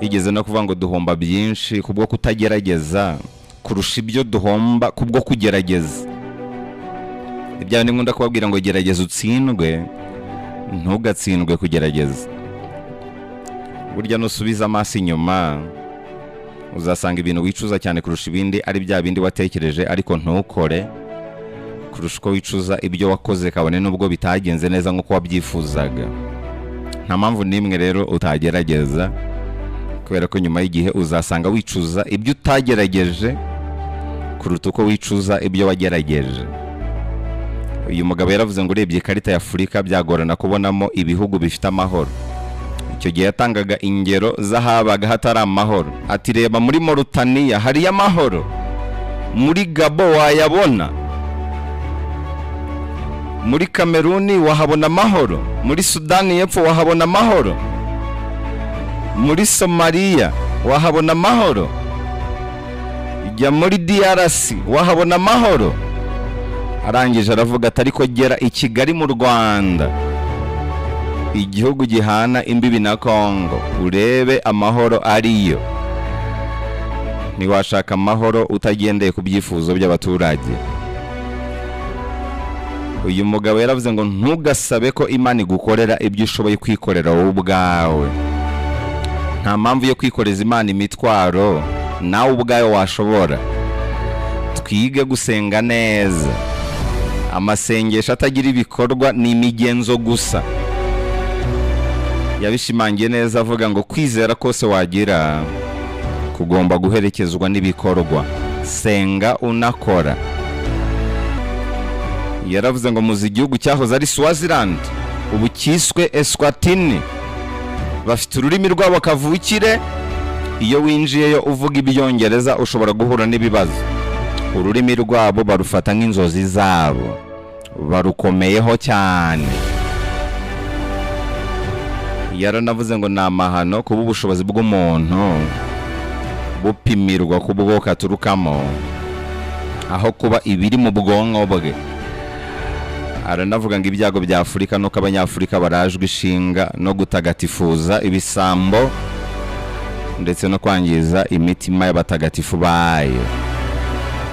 yigeze no kuvuga ngo duhomba byinshi kubwo kutagerageza kurusha ibyo duhomba kubwo kugerageza. Ibyo ni nkunda kubabwira ngo gerageza utsindwe, ntugatsindwe kugerageza. Burya nusubiza amaso inyuma uzasanga ibintu wicuza cyane kurusha ibindi ari bya bindi watekereje ariko ntukore, kurusha uko wicuza ibyo wakoze kabone nubwo bitagenze neza nk'uko wabyifuzaga. Nta mpamvu n'imwe rero utagerageza, kubera ko nyuma y'igihe uzasanga wicuza ibyo utagerageje kuruta uko wicuza ibyo wagerageje. Uyu mugabo yaravuze ngo urebye ikarita ya Afurika byagorana kubonamo ibihugu bifite amahoro. Icyo gihe yatangaga ingero z'ahabaga hatari amahoro. Ati reba muri Mauritania hariyo amahoro, muri Gabo wayabona, muri Kameruni wahabona amahoro, muri Sudani y'Epfo wahabona amahoro, muri Somalia wahabona amahoro, ijya muri DRC wahabona amahoro. Arangije aravuga ati ariko gera i Kigali mu Rwanda, igihugu gihana imbibi na Kongo, urebe amahoro ariyo. Ntiwashaka amahoro utagendeye ku byifuzo by'abaturage. Uyu mugabo yaravuze ngo ntugasabe ko Imana igukorera ibyo ushoboye kwikorera wowe ubwawe. Nta mpamvu yo kwikoreza Imana imitwaro nawe ubwawe washobora. Twige gusenga neza. Amasengesho atagira ibikorwa ni imigenzo gusa. Yabishimangiye neza avuga ngo kwizera kose wagira kugomba guherekezwa n'ibikorwa. Senga unakora. Yaravuze ngo muzi igihugu cyahoze ari Swaziland ubu cyiswe Eswatini, bafite ururimi rwabo kavukire. Iyo winjiyeyo uvuga ibyongereza ushobora guhura n'ibibazo. Ururimi rwabo barufata nk'inzozi zabo, barukomeyeho cyane. Yaranavuze ngo ni amahano kuba ubushobozi bw'umuntu bupimirwa ku bwoko aturukamo aho kuba ibiri mu bwonko bwe. Aranavuga ngo ibyago bya Afurika nuko abanyafurika barajwe ishinga no gutagatifuza ibisambo ndetse no kwangiza imitima y'abatagatifu bayo.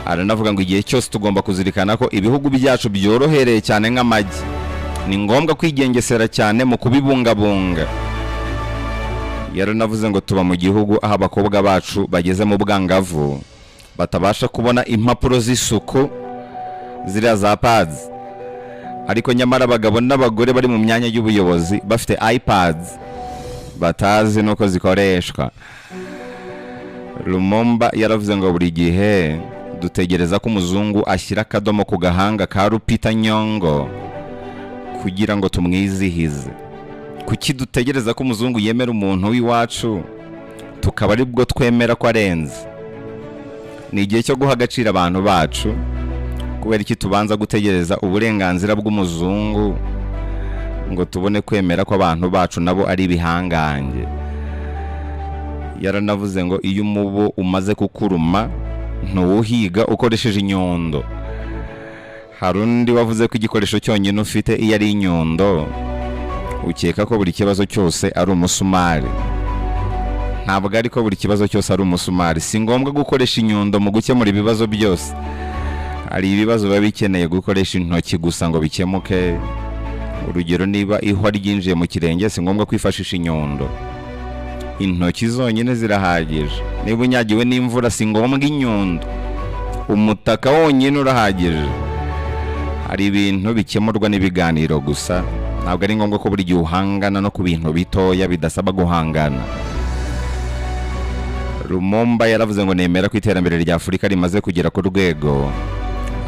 Aranavuga ngo igihe cyose tugomba kuzirikana ko ibihugu byacu byorohereye cyane nk'amagi. Ni ngombwa kwigengesera cyane mu kubibungabunga. Yaranavuze ngo tuba mu gihugu aho abakobwa bacu bageze mu bwangavu batabasha kubona impapuro z'isuku ziriya za pads, ariko nyamara abagabo n'abagore bari mu myanya y'ubuyobozi bafite iPads batazi nuko zikoreshwa. Lumumba yaravuze ngo buri gihe dutegereza ko umuzungu ashyira akadomo ku gahanga ka Lupita Nyong'o kugira ngo tumwizihize. Kuki dutegereza ko umuzungu yemera umuntu w'iwacu tukaba ari bwo twemera ko arenze? Ni igihe cyo guha agaciro abantu bacu. Kubera iki tubanza gutegereza uburenganzira bw'umuzungu ngo tubone kwemera ko abantu bacu nabo ari ibihangange? Yaranavuze ngo iyo umubu umaze kukuruma ntuwuhiga ukoresheje inyundo. Hari undi wavuze ko igikoresho cyonyine ufite iyo ari inyundo ukeka ko buri kibazo cyose ari umusumari. Ntabwo ari ko buri kibazo cyose ari umusumari. Si ngombwa gukoresha inyundo mu gukemura ibibazo byose. Hari ibibazo biba bikeneye gukoresha intoki gusa ngo bikemuke. Urugero, niba ihwa ryinjiye mu kirenge si ngombwa kwifashisha inyundo. Intoki zonyine zirahagije. Niba unyagiwe n'imvura si ngombwa inyundo. Umutaka wonyine urahagije. Hari ibintu bikemurwa n'ibiganiro gusa. Ntabwo ari ngombwa ko buri gihe uhangana no ku bintu bitoya bidasaba guhangana. Lumumba yaravuze ngo nemera ko iterambere rya Afurika rimaze kugera ku rwego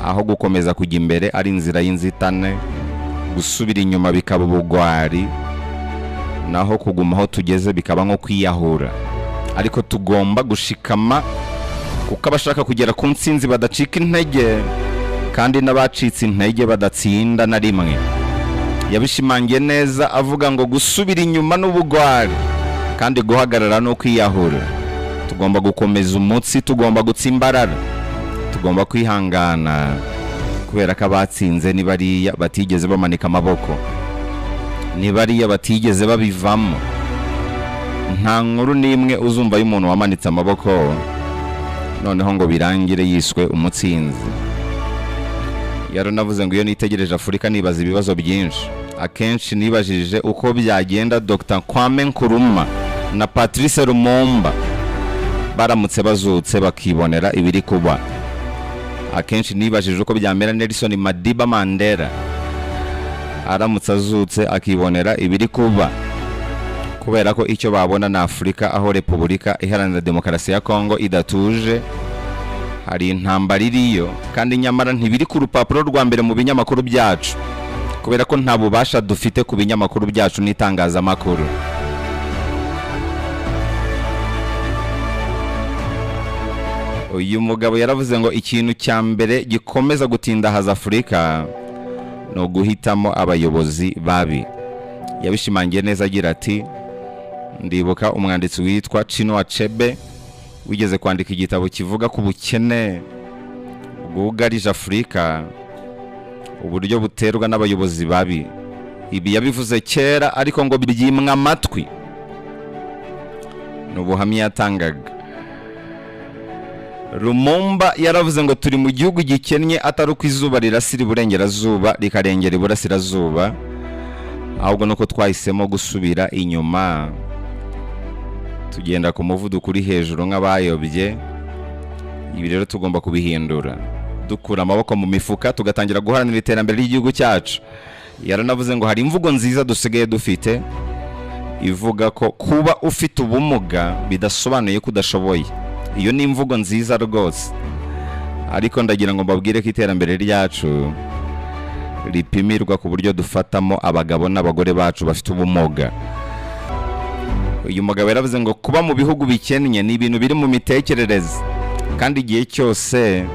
aho gukomeza kujya imbere ari inzira y'inzitane, gusubira inyuma bikaba ubugwari, naho kuguma aho tugeze bikaba nko kwiyahura. Ariko tugomba gushikama kuko abashaka kugera ku ntsinzi badacika intege, kandi n'abacitse intege badatsinda na rimwe. Yabishimangiye neza avuga ngo gusubira inyuma n'ubugwari kandi guhagarara no kwiyahura. Tugomba gukomeza umutsi, tugomba gutsimbarara, tugomba kwihangana, kubera ko abatsinze ni bariya batigeze bamanika amaboko, ni bariya batigeze babivamo. nta nkuru n'imwe uzumva y'umuntu wamanitse amaboko noneho ngo birangire yiswe umutsinzi. Yaranavuze ngo iyo nitegereje Afurika nibaza ibibazo byinshi. Akenshi nibajije uko byagenda Dr Kwame Nkrumah na Patrice Lumumba baramutse bazutse bakibonera ibiri kuba. Akenshi nibajije uko byamera Nelson Madiba Mandela aramutse azutse akibonera ibiri kuba, kubera ko icyo babona na Afurika aho Repubulika Iharanira Demokarasi ya Kongo idatuje, hari intambara iriyo kandi nyamara ntibiri ku rupapuro rwa mbere mu binyamakuru byacu, kubera ko nta bubasha dufite ku binyamakuru byacu n'itangazamakuru. Uyu mugabo yaravuze ngo ikintu cya mbere gikomeza gutindahaza Afurika no guhitamo abayobozi babi. Yabishimangiye neza agira ati, ndibuka umwanditsi witwa Chinua Achebe wigeze kwandika igitabo kivuga ku bukene bwugarije Afurika, uburyo buterwa n'abayobozi babi. Ibi yabivuze kera ariko ngo byimwa amatwi. N'ubuhamya yatangaga. Lumumba yaravuze ngo turi mu gihugu gikennye atari uko izuba rirasira iburengerazuba rikarengera iburasirazuba, ahubwo nuko twahisemo gusubira inyuma tugenda ku muvuduko uri hejuru nk'abayobye. Ibi rero tugomba kubihindura, dukura amaboko mu mifuka tugatangira guharanira iterambere ry'igihugu cyacu. Yaranavuze ngo hari imvugo nziza dusigaye dufite ivuga ko kuba ufite ubumuga bidasobanuye ko udashoboye. Iyo ni imvugo nziza rwose, ariko ndagira ngo mbabwire ko iterambere ryacu ripimirwa ku buryo dufatamo abagabo n'abagore bacu bafite ubumuga. Uyu mugabo yaravuze ngo kuba mu bihugu bikennye ni ibintu biri mu mitekerereze, kandi igihe cyose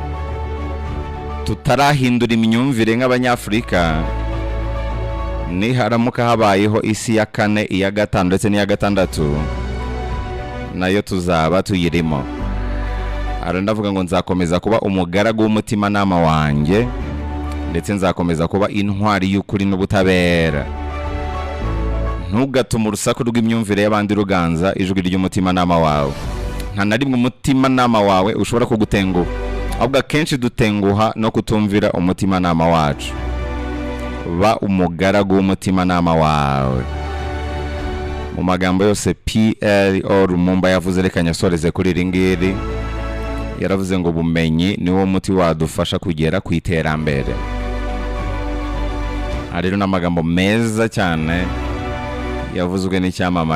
tutarahindura imyumvire nk'abanyafurika, niharamuka habayeho isi ya 4, iya 5 ndetse n'iya 6, nayo tuzaba tuyirimo. Aranavuga ngo nzakomeza kuba umugaragu w'umutimanama wanjye, ndetse nzakomeza kuba intwari y'ukuri n'ubutabera. Ntugatume urusaku rw'imyumvire y'abandi ruganza ijwi ry'umutimanama wawe. Nta na rimwe umutimanama wawe ushobora kugutenguha, ahubwo akenshi dutenguha no kutumvira umutimanama wacu. Ba umugaragu w'umutimanama wawe. Mu magambo yose PLO Lumumba yavuze, reka nyasoreze kuri iri ngiri. Yaravuze ngo ubumenyi niwo muti wadufasha kugera ku iterambere. Rero n'amagambo meza cyane yavuzwe n'icyamamare